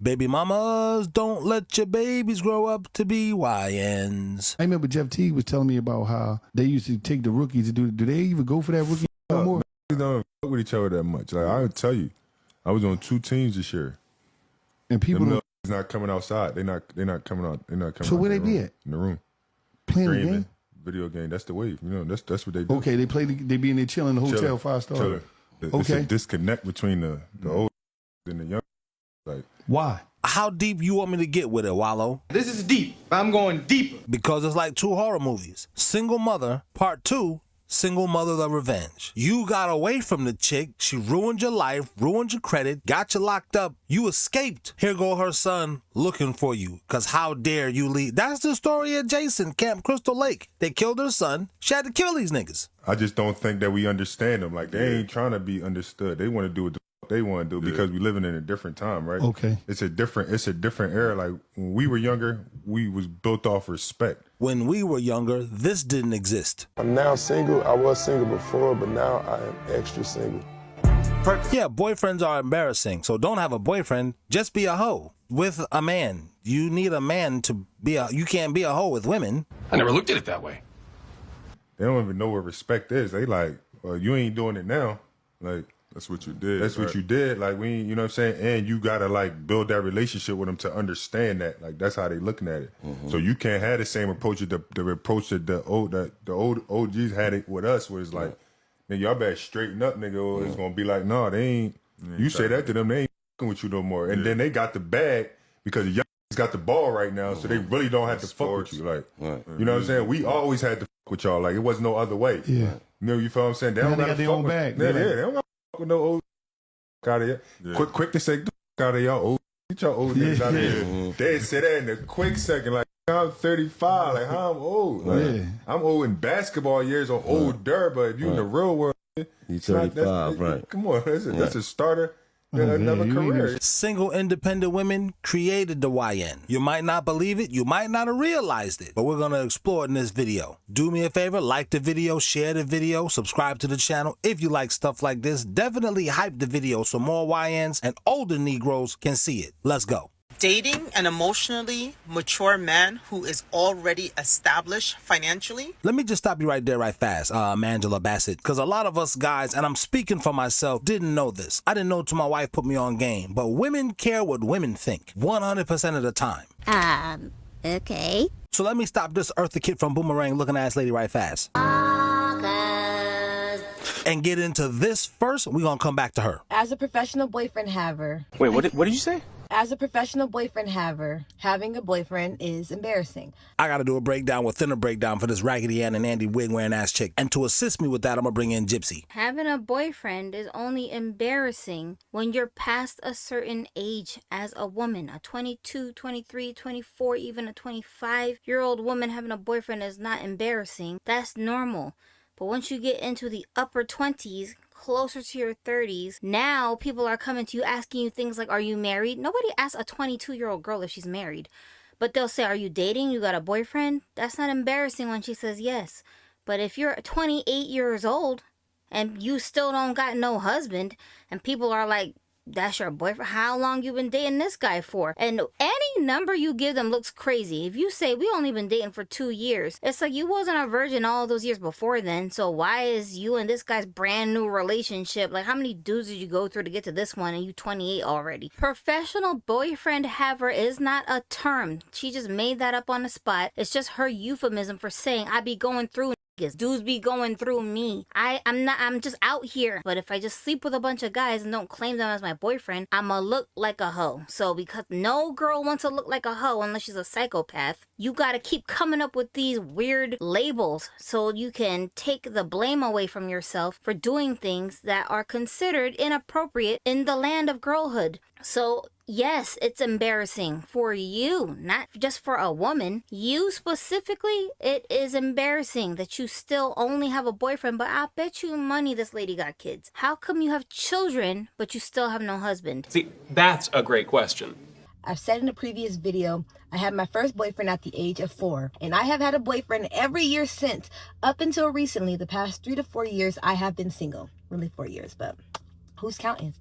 Baby mamas, don't let your babies grow up to be YNs. I remember Jeff Teague was telling me about how they used to take the rookies to do they even go for that rookie no more? We don't fuck with each other that much. Like I would tell you, I was on 2 teams this year. And people Them not coming outside. They're not coming out. They're not coming. So out where they be at? In the room. Playing the Screaming. game? Video game. That's the wave. You know, that's what they do. Okay, they be in there chilling in the hotel 5-star. Chilling. It's a disconnect between the old and the young. Like why? How deep you want me to get with it, Wallow? This is deep. I'm going deeper. Because it's like 2 horror movies. Single Mother, Part 2, Single Mother the Revenge. You got away from the chick, she ruined your life, ruined your credit, got you locked up, you escaped. Here go her son looking for you, cause how dare you leave. That's the story of Jason, Camp Crystal Lake. They killed her son, she had to kill these niggas. I just don't think that we understand them. Like they ain't trying to be understood. They want to do what the fuck they want to do because we living in a different time, right? Okay. It's a different era. Like when we were younger, we was built off respect. When we were younger, this didn't exist. I'm now single. I was single before, but now I am extra single. Yeah, boyfriends are embarrassing, so don't have a boyfriend, just be a hoe with a man. You need a man to be you can't be a hoe with women. I never looked at it that way. They don't even know what respect is. They like, well, you ain't doing it now. Like, that's what you did. That's what you did. Like, we, you know what I'm saying? And you got to, like, build that relationship with them to understand that. Like, that's how they looking at it. So you can't have the same approach that the approach that the old OGs had it with us, where it's like, man, y'all better straighten up, nigga, or it's going to be like, no, they ain't. You say that to them, they ain't fucking with you no more. And then they got the bag because y'all got the ball right now, so they really don't have to fuck with you. Like, you know what I'm saying? We always had to fuck with y'all. Like, it was no other way. Yeah. You know, you feel what I'm saying? They don't got their own bag. Yeah, they don't got to fuck with no old out of here. Quick to say, out of y'all old. Get your old niggas out of here. They say that in a quick second, like, I'm 35, like, how I'm old. Like, I'm old in basketball years or older, but if you in the real world, you 35, right. Come on, that's a starter. Another career. Single independent women created the YN. You might not believe it, you might not have realized it, but we're gonna explore it in this video. Do me a favor, like the video, share the video, subscribe to the channel. If you like stuff like this, definitely hype the video so more YNs and older Negroes can see it. Let's go. Dating an emotionally mature man who is already established financially. Let me just stop you right there right fast, Mangela Bassett, because a lot of us guys, and I'm speaking for myself, didn't know this. I didn't know till my wife put me on game, but women care what women think 100% of the time. Okay. So let me stop this Eartha Kitt from Boomerang looking ass lady right fast. And get into this first. We're gonna come back to her. As a professional boyfriend haver. Wait, what did you say? As a professional boyfriend haver, having a boyfriend is embarrassing. I gotta do a breakdown within a breakdown for this Raggedy Ann and Andy wig wearing ass chick. And to assist me with that, I'm gonna bring in Gypsy. Having a boyfriend is only embarrassing when you're past a certain age as a woman. A 22, 23, 24, even a 25-year-old woman having a boyfriend is not embarrassing. That's normal. But once you get into the upper 20s, closer to your 30s, now people are coming to you asking you things like, are you married? Nobody asks a 22-year-old girl if she's married. But they'll say, are you dating? You got a boyfriend? That's not embarrassing when she says yes. But if you're 28 years old and you still don't got no husband and people are like, that's your boyfriend? How long you been dating this guy for? And any number you give them looks crazy. If you say, we only been dating for 2 years, it's like you wasn't a virgin all those years before then. So why is you and this guy's brand new relationship? Like, how many dudes did you go through to get to this one and you 28 already? Professional boyfriend haver is not a term. She just made that up on the spot. It's just her euphemism for saying, I be going through dudes be going through me. I'm just out here. But if I just sleep with a bunch of guys and don't claim them as my boyfriend, I'ma look like a hoe. So because no girl wants to look like a hoe unless she's a psychopath, you gotta keep coming up with these weird labels so you can take the blame away from yourself for doing things that are considered inappropriate in the land of girlhood. So yes, it's embarrassing for you, not just for a woman. You specifically, it is embarrassing that you still only have a boyfriend, but I bet you money this lady got kids. How come you have children, but you still have no husband? See, that's a great question. I've said in a previous video, I had my first boyfriend at the age of 4. And I have had a boyfriend every year since. Up until recently, the past 3 to 4 years, I have been single. Really 4 years, but who's counting?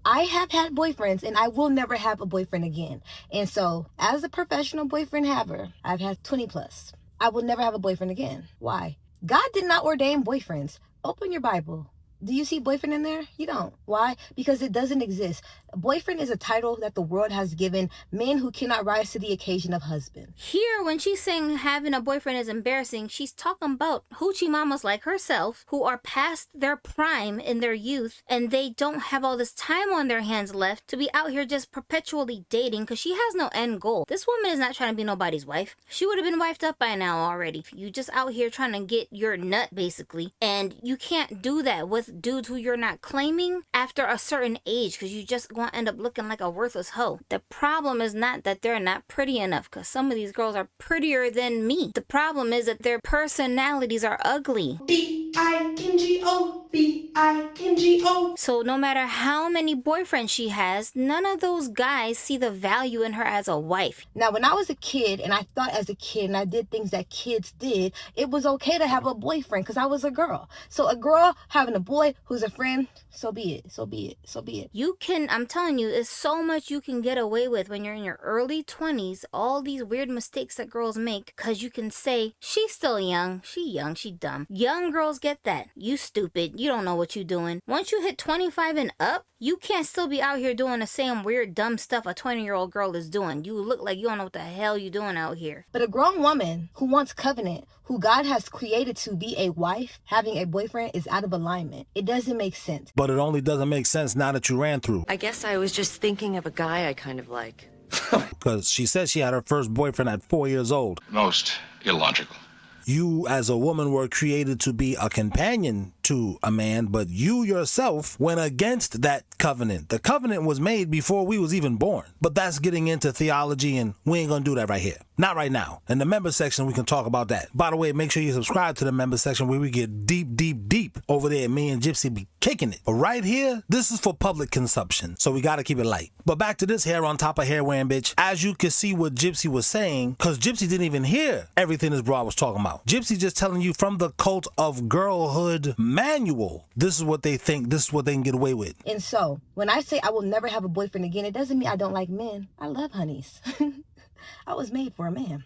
I have had boyfriends and I will never have a boyfriend again. And so as a professional boyfriend haver, I've had 20 plus. I will never have a boyfriend again. Why? God did not ordain boyfriends. Open your Bible. Do you see boyfriend in there? You don't. Why? Because it doesn't exist. A boyfriend is a title that the world has given men who cannot rise to the occasion of husband. Here, when she's saying having a boyfriend is embarrassing, she's talking about hoochie mamas like herself who are past their prime in their youth and they don't have all this time on their hands left to be out here just perpetually dating because she has no end goal. This woman is not trying to be nobody's wife. She would have been wifed up by now already. You just out here trying to get your nut basically, and you can't do that with dudes who you're not claiming after a certain age because you just going to end up looking like a worthless hoe. The problem is not that they're not pretty enough because some of these girls are prettier than me. The problem is that their personalities are ugly. B-I-N-G-O, B-I-N-G-O. So no matter how many boyfriends she has, none of those guys see the value in her as a wife. Now, when I was a kid and I thought as a kid and I did things that kids did, it was okay to have a boyfriend because I was a girl. So a girl having a boy who's a friend, so be it, so be it, so be it. You can, I'm telling you, there's so much you can get away with when you're in your early 20s, all these weird mistakes that girls make, because you can say, she's still young, she dumb. Young girls get that. You stupid, you don't know what you're doing. Once you hit 25 and up, you can't still be out here doing the same weird, dumb stuff a 20-year-old girl is doing. You look like you don't know what the hell you're doing out here. But a grown woman who wants covenant, who God has created to be a wife, having a boyfriend is out of alignment. It doesn't make sense. But it only doesn't make sense now that you ran through. I guess I was just thinking of a guy I kind of like. Because she said she had her first boyfriend at 4 years old. Most illogical. You, as a woman, were created to be a companion to a man, but you yourself went against that covenant. The covenant was made before we was even born. But that's getting into theology, and we ain't gonna do that right here. Not right now. In the member section, we can talk about that. By the way, make sure you subscribe to the member section where we get deep over there. Me and Gypsy be kicking it. But right here, this is for public consumption, so we gotta keep it light. But back to this hair on top of hair wearing bitch. As you can see what Gypsy was saying, because Gypsy didn't even hear everything this broad was talking about. Gypsy just telling you from the Cult of Girlhood manual, this is what they think, this is what they can get away with. And so, when I say I will never have a boyfriend again, it doesn't mean I don't like men. I love honeys. I was made for a man.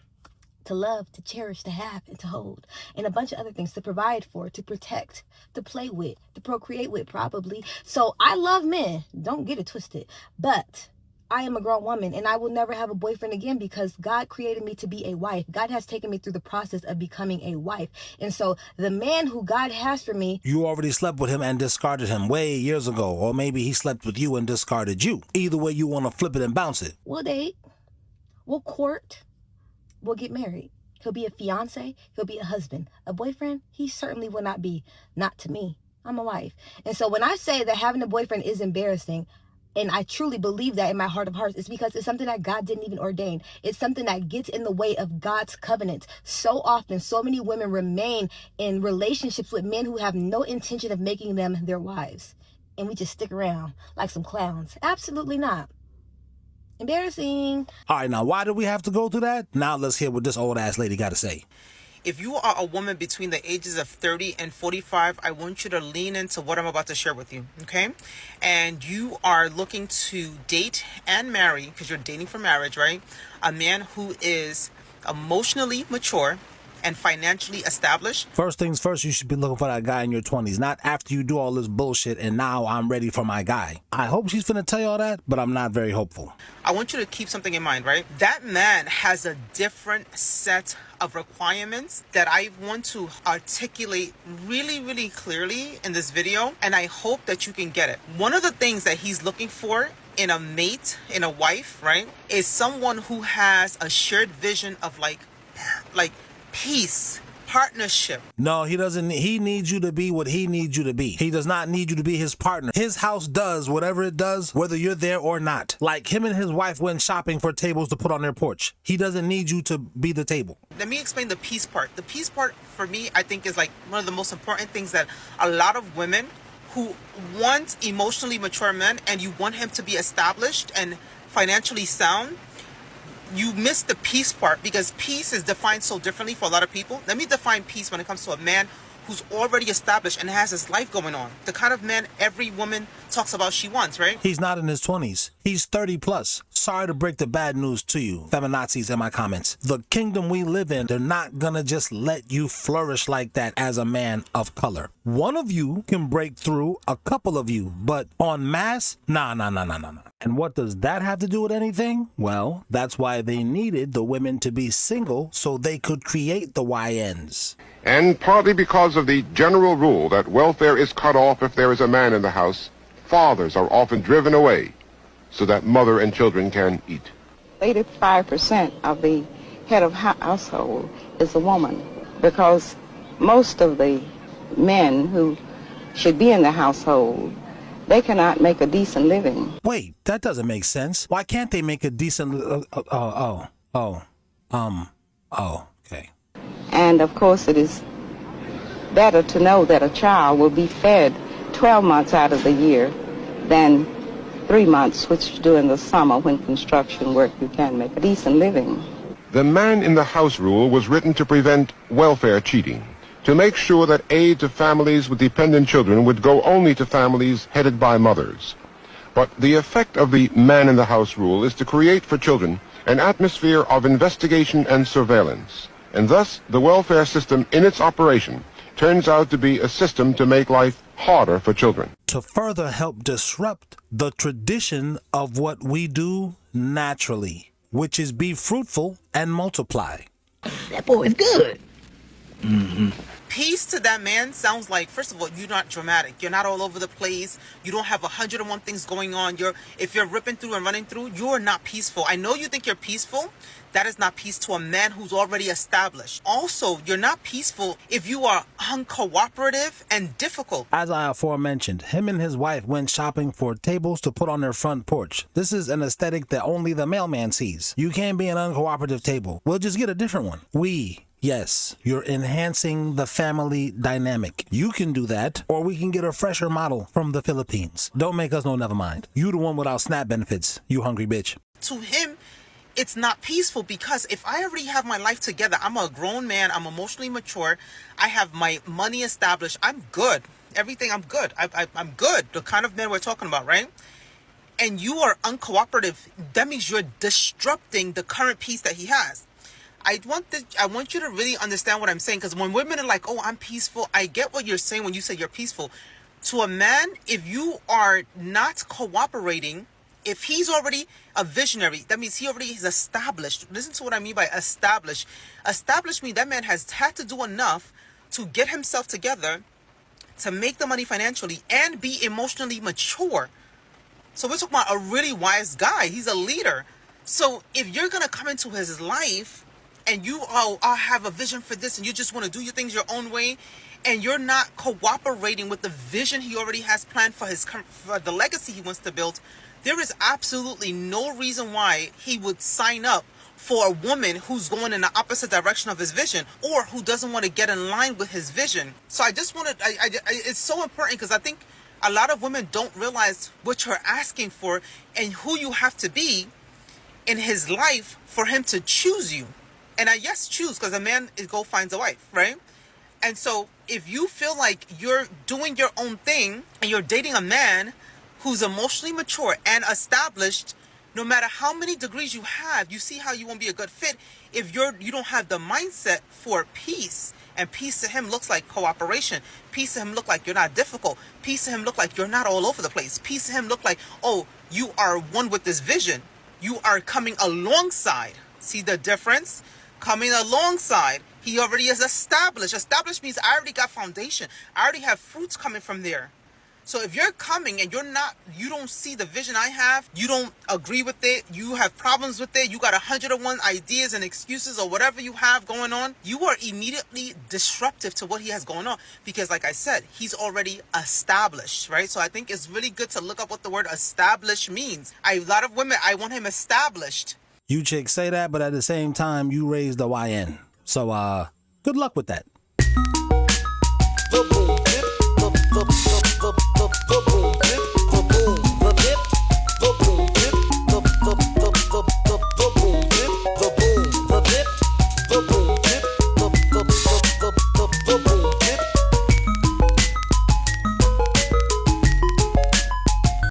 To love, to cherish, to have, and to hold. And a bunch of other things to provide for, to protect, to play with, to procreate with, probably. So I love men. Don't get it twisted. But I am a grown woman and I will never have a boyfriend again because God created me to be a wife. God has taken me through the process of becoming a wife. And so the man who God has for me... You already slept with him and discarded him way years ago. Or maybe he slept with you and discarded you. Either way, you want to flip it and bounce it. We'll date. We'll court. We'll get married. He'll be a fiance. He'll be a husband. A boyfriend, he certainly will not be. Not to me. I'm a wife. And so when I say that having a boyfriend is embarrassing, and I truly believe that in my heart of hearts, it's because it's something that God didn't even ordain. It's something that gets in the way of God's covenant. So often, so many women remain in relationships with men who have no intention of making them their wives. And we just stick around like some clowns. Absolutely not. Embarrassing. All right, now, why do we have to go through that? Now let's hear what this old ass lady got to say. If you are a woman between the ages of 30 and 45, I want you to lean into what I'm about to share with you, okay? And you are looking to date and marry, because you're dating for marriage, right? A man who is emotionally mature and financially established. First things first, you should be looking for that guy in your 20s, not after you do all this bullshit and now I'm ready for my guy. I hope she's finna tell you all that, but I'm not very hopeful. I want you to keep something in mind, right? That man has a different set of requirements that I want to articulate really clearly in this video, and I hope that you can get it. One of the things that he's looking for in a mate, in a wife, right, is someone who has a shared vision of like peace, partnership. No, he doesn't. He needs you to be what he needs you to be. He does not need you to be his partner. His house does whatever it does, whether you're there or not. Like him and his wife went shopping for tables to put on their porch. He doesn't need you to be the table. Let me explain the peace part. The peace part for me, I think, is like one of the most important things that a lot of women who want emotionally mature men and you want him to be established and financially sound, you miss the peace part because peace is defined so differently for a lot of people. Let me define peace when it comes to a man who's already established and has his life going on. The kind of man every woman talks about she wants, right? He's not in his 20s. He's 30 plus. Sorry to break the bad news to you, feminazis in my comments. The kingdom we live in, they're not gonna just let you flourish like that as a man of color. One of you can break through, a couple of you, but en masse, nah. And what does that have to do with anything? Well, that's why they needed the women to be single so they could create the YNs. And partly because of the general rule that welfare is cut off if there is a man in the house, fathers are often driven away so that mother and children can eat. 85% of the head of household is a woman, because most of the men who should be in the household, they cannot make a decent living. Wait, that doesn't make sense. Why can't they make a decent... okay. And of course it is better to know that a child will be fed 12 months out of the year than 3 months, which during the summer when construction work you can make a decent living. The man in the house rule was written to prevent welfare cheating, to make sure that aid to families with dependent children would go only to families headed by mothers. But the effect of the man in the house rule is to create for children an atmosphere of investigation and surveillance. And thus, the welfare system in its operation turns out to be a system to make life harder for children. To further help disrupt the tradition of what we do naturally, which is be fruitful and multiply. That boy is good. Peace to that man sounds like, first of all, you're not dramatic. You're not all over the place. You don't have 101 things going on. If you're ripping through and running through, you're not peaceful. I know you think you're peaceful. That is not peace to a man who's already established. Also, you're not peaceful if you are uncooperative and difficult. As I aforementioned, him and his wife went shopping for tables to put on their front porch. This is an aesthetic that only the mailman sees. You can't be an uncooperative table. We'll just get a different one. Yes, you're enhancing the family dynamic. You can do that, or we can get a fresher model from the Philippines. Don't make us know never mind. You the one without SNAP benefits, you hungry bitch. To him, it's not peaceful, because if I already have my life together, I'm a grown man, I'm emotionally mature, I have my money established, I'm good. Everything, I'm good. I'm good. The kind of man we're talking about, right? And you are uncooperative, that means you're disrupting the current peace that he has. I want you to really understand what I'm saying, because when women are like, oh, I'm peaceful, I get what you're saying when you say you're peaceful. To a man, if you are not cooperating, if he's already a visionary, that means he already is established. Listen to what I mean by established. Established means that man has had to do enough to get himself together, to make the money financially, and be emotionally mature. So we're talking about a really wise guy. He's a leader. So if you're going to come into his life and you have a vision for this and you just want to do your things your own way, and you're not cooperating with the vision he already has planned for the legacy he wants to build, there is absolutely no reason why he would sign up for a woman who's going in the opposite direction of his vision, or who doesn't want to get in line with his vision. So I just want to, it's so important, because I think a lot of women don't realize what you're asking for and who you have to be in his life for him to choose you. And yes, choose, because a man finds a wife, right? And so if you feel like you're doing your own thing and you're dating a man who's emotionally mature and established, no matter how many degrees you have, you see how you won't be a good fit if you don't have the mindset for peace. And peace to him looks like cooperation. Peace to him look like you're not difficult. Peace to him look like you're not all over the place. Peace to him look like, oh, you are one with this vision. You are coming alongside. See the difference? Coming alongside. He already is established. Established means I already got foundation. I already have fruits coming from there. So if you're coming and you don't see the vision I have, you don't agree with it, you have problems with it, you got 101 ideas and excuses or whatever you have going on, you are immediately disruptive to what he has going on. Because like I said, he's already established, right? So I think it's really good to look up what the word established means. A lot of women, I want him established. You chicks say that, but at the same time, you raised the YN. So, good luck with that.